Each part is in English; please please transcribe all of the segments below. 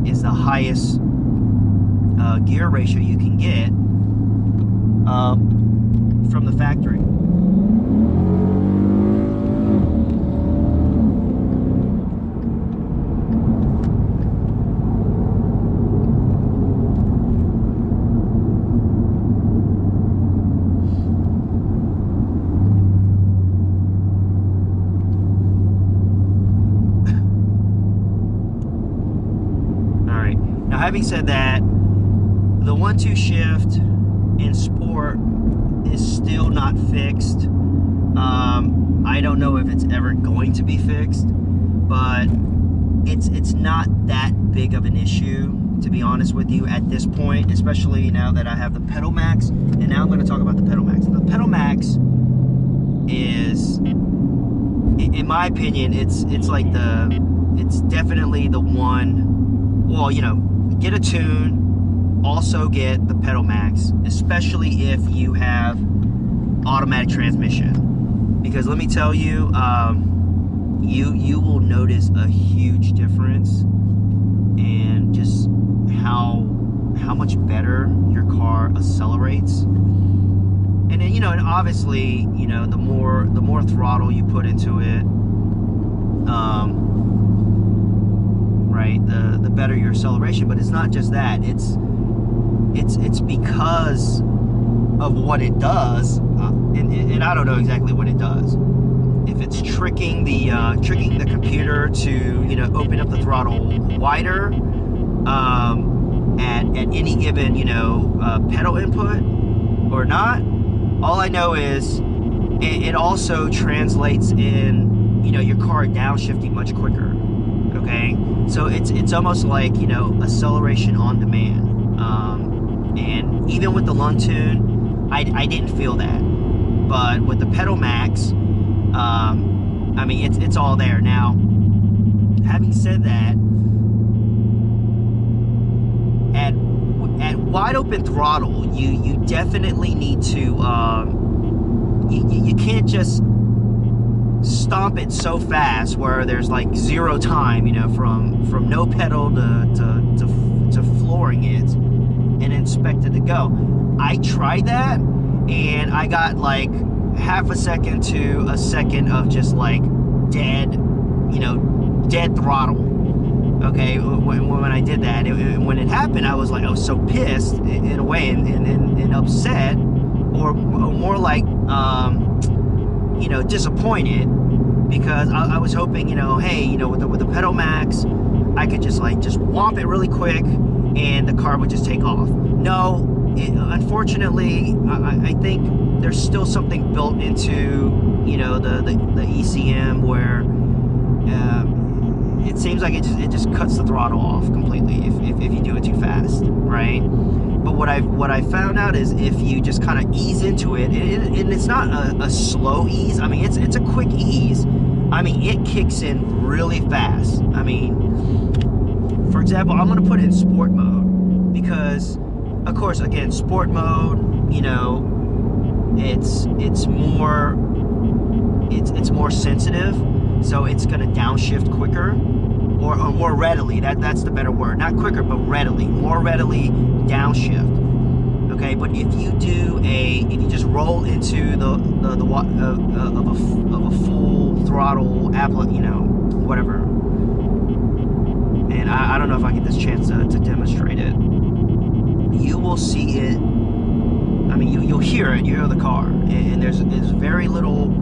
is the highest gear ratio you can get from the factory. Having said that, the 1-2 shift in sport is still not fixed. I don't know if it's ever going to be fixed, but it's not that big of an issue, to be honest with you, at this point, especially now that I have the PEDALMAX. And now I'm going to talk about the PEDALMAX. The PEDALMAX is, in my opinion, it's definitely the one. Well, you know, get a tune, also get the PEDALMAX, especially if you have automatic transmission, because let me tell you, you will notice a huge difference in just how much better your car accelerates. And then, you know, and obviously, you know, the more throttle you put into it, right, the better your acceleration. But it's not just that, it's because of what it does, and I don't know exactly what it does. If it's tricking the computer to, you know, open up the throttle wider at any given, you know, pedal input or not. All I know is it also translates in, you know, your car downshifting much quicker. Okay, so it's almost like, you know, acceleration on demand. And even with the Lund tune, I didn't feel that, but with the PEDALMAX, I mean, it's all there. Now, having said that, at wide open throttle, you definitely need to, you can't just stomp it so fast where there's like zero time, you know, from no pedal to flooring it and expect it to go. I tried that, and I got like half a second to a second of just like dead, you know, dead throttle. Okay, when I did that, when it happened, I was so pissed in a way, and upset, or more like, you know, disappointed, because I was hoping, you know, hey, you know, with the PEDALMAX, I could just whomp it really quick, and the car would just take off. No, unfortunately, I think there's still something built into, you know, the ECM where it seems like it just cuts the throttle off completely if you do it too fast, right? But what I found out is if you just kind of ease into it, and it's not a slow ease. I mean, it's a quick ease. I mean, it kicks in really fast. I mean, for example, I'm gonna put it in sport mode because, of course, again, sport mode, you know, it's more sensitive, so it's gonna downshift quicker, or more readily. That's the better word. Not quicker, but readily, more readily downshift. Okay, but if you just roll into the of a full throttle you know, whatever. And I don't know if I get this chance to demonstrate it. You will see it. I mean, you'll hear it. You hear the car, and there's very little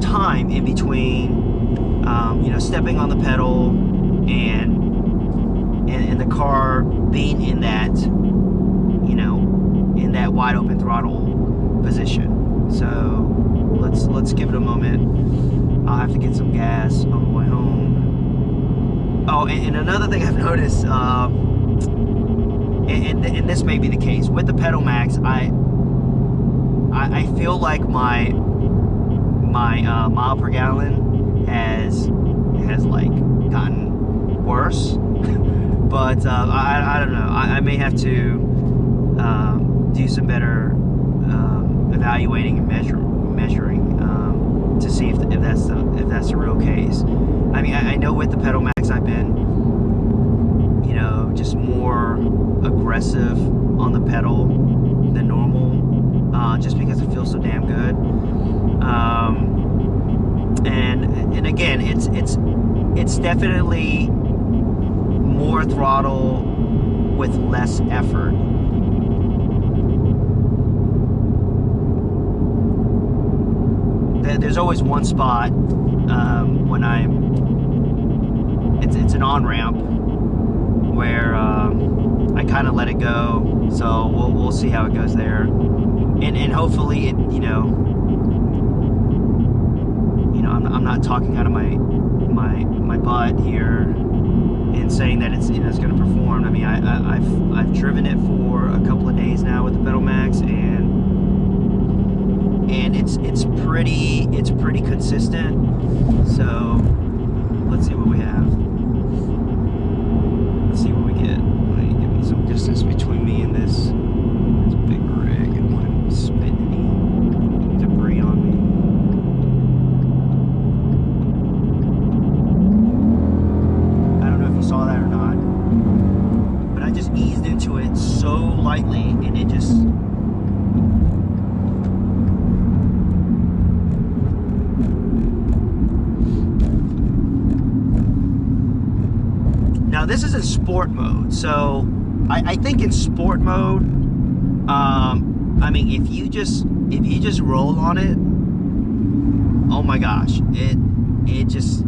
time in between, you know, stepping on the pedal and the car being in that, you know, in that wide open throttle position. So let's give it a moment. I'll have to get some gas on the way home. Oh, and another thing I've noticed, and this may be the case with the PEDALMAX, I feel like my mile per gallon has like gotten worse. But I don't know. I may have to do some better evaluating and measuring to see if that's the real case. I mean, I know with the PEDALMAX I've been, you know, just more aggressive on the pedal than normal, just because it feels so damn good. And again, it's definitely more throttle with less effort. There's always one spot when it's an on-ramp where I kind of let it go, so we'll see how it goes there, and hopefully it, you know, I'm not talking out of my butt here and saying that it's going to perform. I mean, I've driven it for a couple of days now with the PEDALMAX, and it's pretty consistent. So let's see what we have. Let's see what we get. Give me some distance between me and this big rig. I don't want to spit any debris on me. I don't know if you saw that or not, but I just eased into it so lightly, and it just... Now this is in sport mode, so I think in sport mode, I mean, if you just roll on it, oh my gosh, it just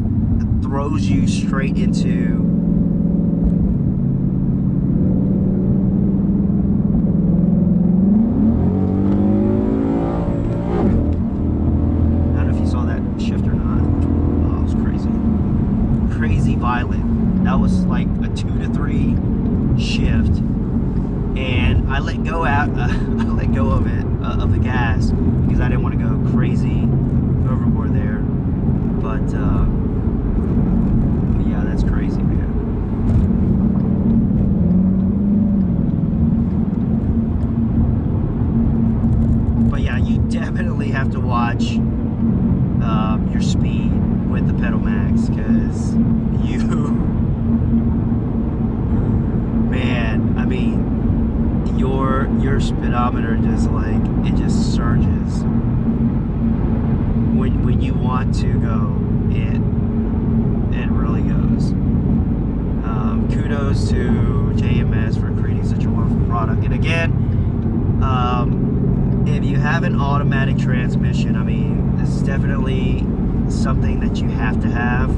throws you straight into violent. That was like a 2 to 3 shift, and I let go of it, of the gas, because I didn't want to go crazy overboard there. But yeah, that's crazy, man. But yeah, you definitely have to watch your speed with the PEDALMAX, because man, I mean, your speedometer just like, it just surges. When you want to go, it really goes. Kudos to JMS for creating such a wonderful product. And again, if you have an automatic transmission, I mean, this is definitely something that you have to have.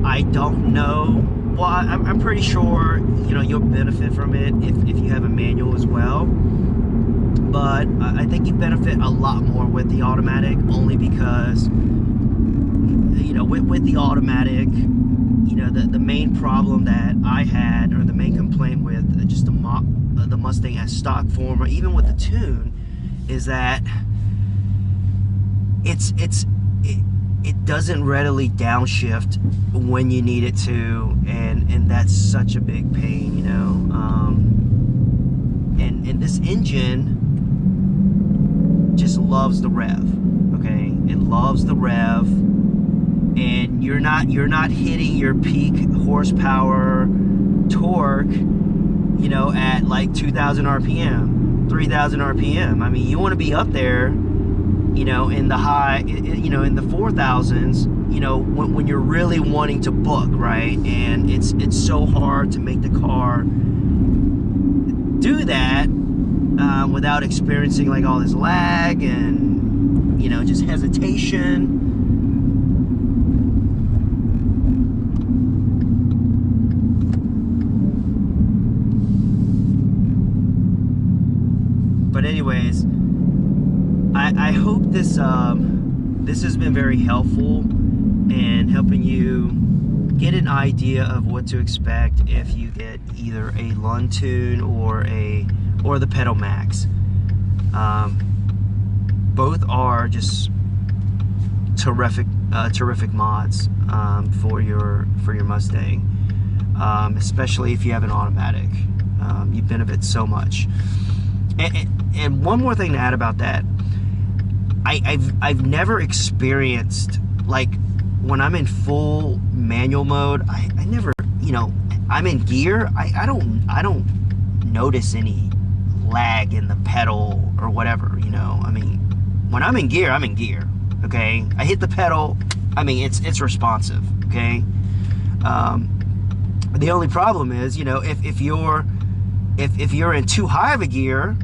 I don't know, well, I'm pretty sure, you know, you'll benefit from it if you have a manual as well, but I think you benefit a lot more with the automatic, only because, you know, with the automatic, you know, the main problem that I had, or the main complaint with just the Mustang as stock form, or even with the tune, is that it doesn't readily downshift when you need it to, and that's such a big pain, you know. And this engine just loves the rev, okay? It loves the rev, and you're not hitting your peak horsepower torque, you know, at like 2,000 RPM, 3,000 RPM. I mean, you want to be up there, you know, in the high, you know, in the 4,000s, you know, when you're really wanting to book, right? And it's so hard to make the car do that without experiencing like all this lag and, you know, just hesitation. But anyways, I hope this has been very helpful in helping you get an idea of what to expect if you get either a Lund tune or the PEDALMAX. Both are just terrific mods for your Mustang, especially if you have an automatic. You benefit so much. And one more thing to add about that, I've never experienced like when I'm in full manual mode, I never, you know, I'm in gear, I don't notice any lag in the pedal or whatever, you know. I mean, when I'm in gear, okay? I hit the pedal, I mean, it's responsive, okay? The only problem is, you know, if you're in too high of a gear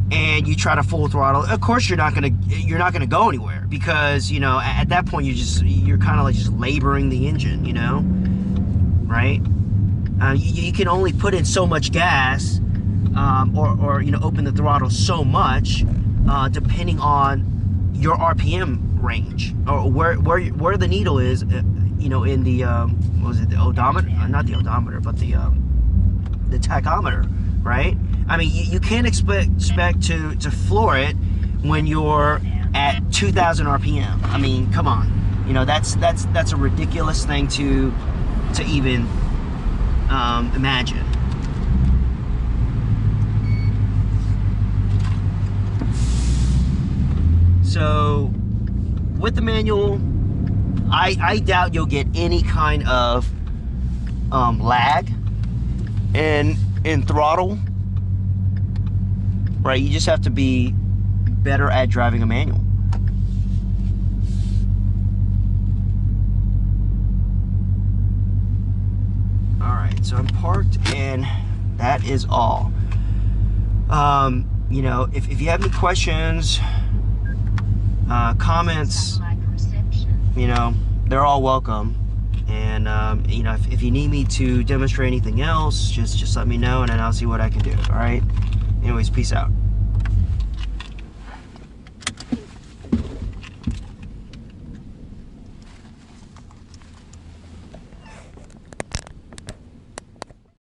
and you try to full throttle, of course you're not gonna go anywhere, because, you know, at that point you're kind of like just laboring the engine, you know, right? You can only put in so much gas, or you know, open the throttle so much, depending on your RPM range, or where the needle is, you know, in the what was it, the odometer? Not the odometer, but the tachometer, right? I mean, you can't expect to floor it when you're at 2,000 RPM. I mean, come on, you know, that's a ridiculous thing to even imagine. So with the manual, I doubt you'll get any kind of lag in throttle, right? You just have to be better at driving a manual. All right, so I'm parked, and that is all. You know, if you have any questions, comments, you know, they're all welcome. And you know, if you need me to demonstrate anything else, just let me know, and then I'll see what I can do. All right, anyways, peace out.